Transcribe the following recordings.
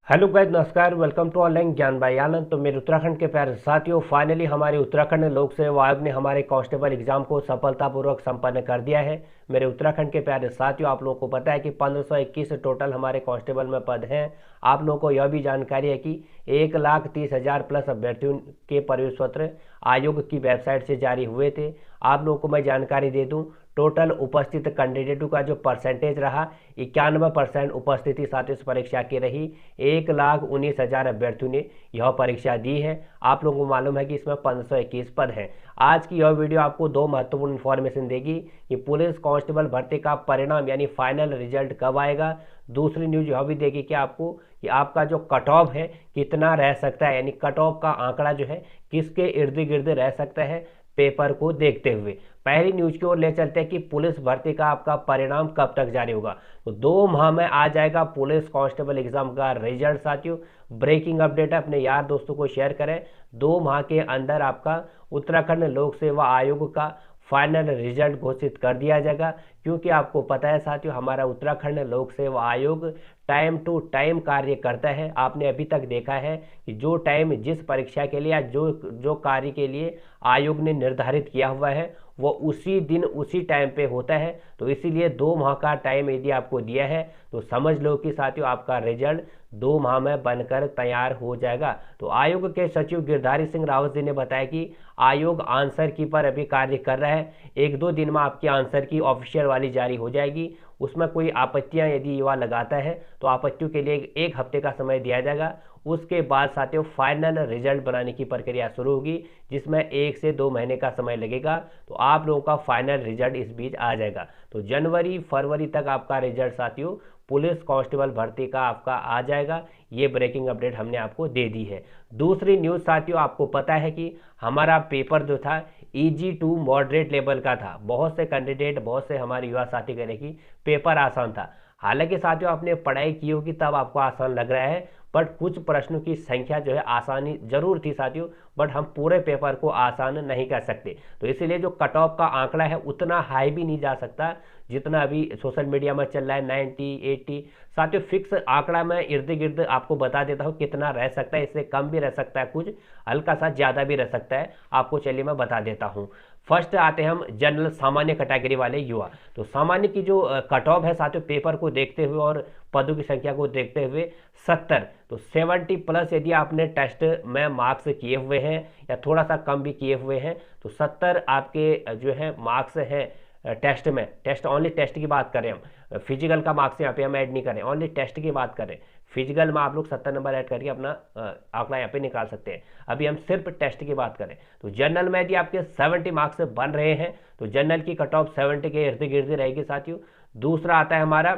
Hello guys, नमस्कार। Welcome to online ज्ञान भाई आनंद। तो मेरे उत्तराखंड के प्यारे साथियों, फाइनली हमारे उत्तराखंड लोक सेवा आयोग ने हमारे कांस्टेबल एग्जाम को सफलतापूर्वक संपन्न कर दिया है। मेरे उत्तराखंड के प्यारे साथियों, आप लोगों को पता है कि 1521 टोटल हमारे कांस्टेबल में पद हैं। आप लोगों को यह भी जानकारी है कि 1,30,000 प्लस अभ्यर्थियों के प्रवेश पत्र आयोग की वेबसाइट से जारी हुए थे। आप लोगों को मैं जानकारी दे दूं, टोटल उपस्थित कैंडिडेटों का जो परसेंटेज रहा, 91% उपस्थिति साथ इस परीक्षा की रही। 1,19,000 अभ्यर्थियों ने यह परीक्षा दी है। आप लोगों को मालूम है कि इसमें 1521 पद हैं। आज की यह वीडियो आपको दो महत्वपूर्ण इन्फॉर्मेशन देगी कि पुलिस कांस्टेबल भर्ती का परिणाम यानी फाइनल रिजल्ट कब आएगा। दूसरी न्यूज यह भी देगी कि आपको कि आपका जो कट ऑफ है कितना रह सकता है, यानी कट ऑफ का आंकड़ा जो है किसके इर्द गिर्द रह सकता है पेपर को देखते हुए। पहली न्यूज की ओर ले चलते हैं कि पुलिस भर्ती का आपका परिणाम कब तक जारी होगा। तो 2 माह में आ जाएगा पुलिस कांस्टेबल एग्जाम का रिजल्ट। साथियों, ब्रेकिंग अपडेट है, अपने यार दोस्तों को शेयर करें। 2 माह के अंदर आपका उत्तराखंड लोक सेवा आयोग का फाइनल रिजल्ट घोषित कर दिया जाएगा। क्योंकि आपको पता है साथियों, हमारा उत्तराखंड लोक सेवा आयोग टाइम टू टाइम कार्य करता है। आपने अभी तक देखा है कि जो टाइम जिस परीक्षा के लिए या जो कार्य के लिए आयोग ने निर्धारित किया हुआ है वो उसी दिन उसी टाइम पे होता है। तो इसीलिए 2 माह का टाइम यदि आपको दिया है तो समझ लो कि साथियों आपका रिजल्ट 2 माह में बनकर तैयार हो जाएगा। तो आयोग के सचिव गिरधारी सिंह रावत जी ने बताया कि आयोग आंसर की पर अभी कार्य कर रहा है। 1-2 दिन में आपकी आंसर की ऑफिशियल वाली जारी हो जाएगी। उसमें कोई आपत्तियां यदि युवा लगाता है तो आपत्तियों के लिए 1 हफ्ते का समय दिया जाएगा। उसके बाद साथियों फाइनल रिजल्ट बनाने की प्रक्रिया शुरू होगी, जिसमें 1 से 2 महीने का समय लगेगा। तो आप लोगों का फाइनल रिजल्ट इस बीच आ जाएगा। तो जनवरी फरवरी तक आपका रिजल्ट साथियों पुलिस कांस्टेबल भर्ती का आपका आ जाएगा। ये ब्रेकिंग अपडेट हमने आपको दे दी है। दूसरी न्यूज साथियों, आपको पता है कि हमारा पेपर जो था ईजी टू मॉडरेट लेवल का था। बहुत से कैंडिडेट, बहुत से हमारे युवा साथी कह रहे कि पेपर आसान था। हालांकि साथियों आपने पढ़ाई की होगी तब आपको आसान लग रहा है, बट कुछ प्रश्नों की संख्या जो है आसानी जरूर थी साथियों, बट हम पूरे पेपर को आसान नहीं कर सकते। तो इसीलिए जो कट ऑफ का आंकड़ा है उतना हाई भी नहीं जा सकता जितना अभी सोशल मीडिया में चल रहा है 90 80। साथियों फिक्स आंकड़ा में इर्द गिर्द आपको बता देता हूँ कितना रह सकता है। इससे कम भी रह सकता है, कुछ हल्का सा ज़्यादा भी रह सकता है। आपको चलिए मैं बता देता हूँ। फर्स्ट आते हैं हम जनरल सामान्य कैटेगरी वाले युवा। तो सामान्य की जो कट ऑफ है साथियों पेपर को देखते हुए और पदों की संख्या को देखते हुए 70। तो 70 प्लस यदि आपने टेस्ट में मार्क्स किए हुए हैं या थोड़ा सा कम भी किए हुए हैं तो 70 आपके जो है मार्क्स हैं टेस्ट में। टेस्ट ओनली टेस्ट की बात करें हम, फिजिकल का मार्क्स यहाँ पे हम ऐड नहीं करें, ओनली टेस्ट की बात करें। फिजिकल में आप लोग 70 नंबर ऐड करके अपना आंकड़ा यहाँ पे निकाल सकते हैं। अभी हम सिर्फ टेस्ट की बात करें तो जनरल में यदि आपके 70 मार्क्स बन रहे हैं तो जनरल की कट ऑफ 70 के इर्द गिर्द रहेगी साथियों। दूसरा आता है हमारा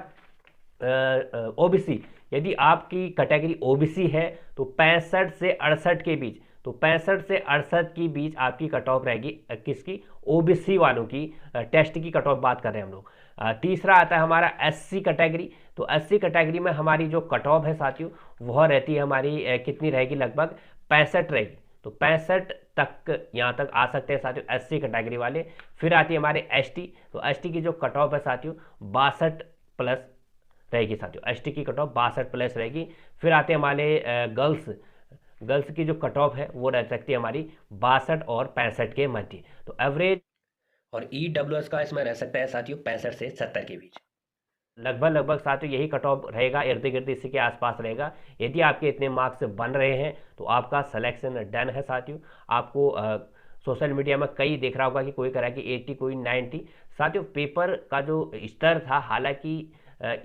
ओबीसी। यदि आपकी कैटेगरी ओबीसी है तो 65 से 68 के बीच, तो 65 से 68 के बीच आपकी कट ऑफ रहेगी किसकी, ओबीसी वालों की। टेस्ट की कट ऑफ बात कर रहे हैं हम लोग। तीसरा आता है हमारा एससी कैटेगरी। तो एससी कैटेगरी में हमारी जो कट ऑफ है साथियों वह रहती है हमारी कितनी रहेगी, लगभग 65 रहेगी। तो 65 तक यहाँ तक आ सकते हैं साथियों एससी कैटेगरी वाले। फिर आती है हमारे एसटी। तो एसटी की जो कट ऑफ है साथियों 62 प्लस रहेगी साथियों। एसटी की कट ऑफ 62 प्लस रहेगी। फिर आते हैं हमारे गर्ल्स। गर्ल्स की जो कट ऑफ है वो रह सकती है हमारी 62 और 65 के मध्य। तो एवरेज और ईडब्ल्यूएस का इसमें रह सकता है साथियों 65 से 70 के बीच। लगभग लगभग साथियों यही कट ऑफ रहेगा, इर्द गिर्द इसी के आसपास रहेगा। यदि आपके इतने मार्क्स बन रहे हैं तो आपका सिलेक्शन डन है साथियों। आपको सोशल मीडिया में कई देख रहा होगा कि कोई कह रहा है कि 80 कोई 90। साथियों पेपर का जो स्तर था हालांकि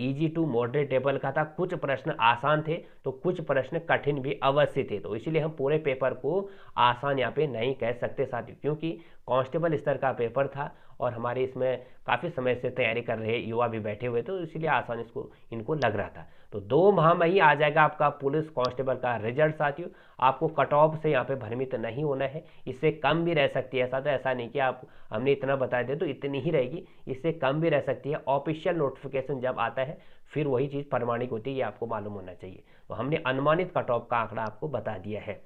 ईजी टू मॉडरेट लेवल का था। कुछ प्रश्न आसान थे तो कुछ प्रश्न कठिन भी अवश्य थे। तो इसीलिए हम पूरे पेपर को आसान यहाँ पे नहीं कह सकते साथियों, क्योंकि कांस्टेबल स्तर का पेपर था और हमारे इसमें काफ़ी समय से तैयारी कर रहे युवा भी बैठे हुए थे, तो इसीलिए आसान इनको लग रहा था। तो 2 माह में ही आ जाएगा आपका पुलिस कांस्टेबल का रिजल्ट साथियों। आपको कट ऑफ से यहाँ पे भ्रमित नहीं होना है, इससे कम भी रह सकती है साथियों। ऐसा नहीं कि आप हमने इतना बता दिया तो इतनी ही रहेगी, इससे कम भी रह सकती है। ऑफिशियल नोटिफिकेशन जब आता है फिर वही चीज़ प्रमाणिक होती है, ये आपको मालूम होना चाहिए। तो हमने अनुमानित कट ऑफ का आंकड़ा आपको बता दिया है।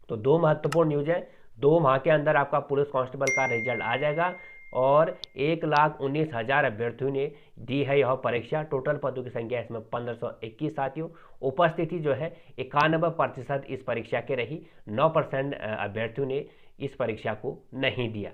तो 2 महत्वपूर्ण न्यूज है। 2 माह के अंदर आपका पुलिस कांस्टेबल का रिजल्ट आ जाएगा। और 1,19,000 अभ्यर्थियों ने दी है यह परीक्षा। टोटल पदों की संख्या इसमें 1521 साथियों। उपस्थिति जो है 91% इस परीक्षा के रही। 9% अभ्यर्थियों ने इस परीक्षा को नहीं दिया।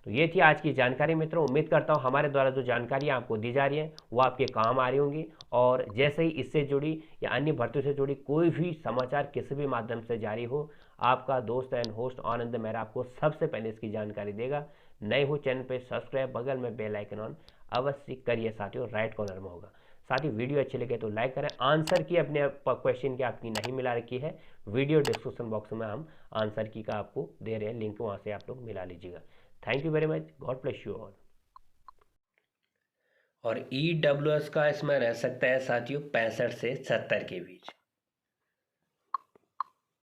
तो ये थी आज की जानकारी मित्रों। उम्मीद करता हूँ हमारे द्वारा जो जानकारी आपको दी जा रही है वो आपके काम आ रही होंगी, और जैसे ही इससे जुड़ी या अन्य भर्तियों से जुड़ी कोई भी समाचार किसी भी माध्यम से जारी हो, आपका दोस्त एंड होस्ट आनंद मेहरा आपको सबसे पहले इसकी जानकारी देगा। नए हो चैनल पे सब्सक्राइब, बगल में बेल आइकन ऑन अवश्य करिए साथियों, राइट कॉर्नर में होगा। साथ ही वीडियो अच्छी लगे तो लाइक करें। आंसर की अपने क्वेश्चन की आपकी नहीं मिला रखी है, वीडियो डिस्क्रिप्शन बॉक्स में हम आंसर की का आपको दे रहे हैं लिंक, वहाँ से आप लोग मिला लीजिएगा। Thank you very much, God bless you all. और EWS का इसमें रह सकता है साथियों 65 से 70 के बीच।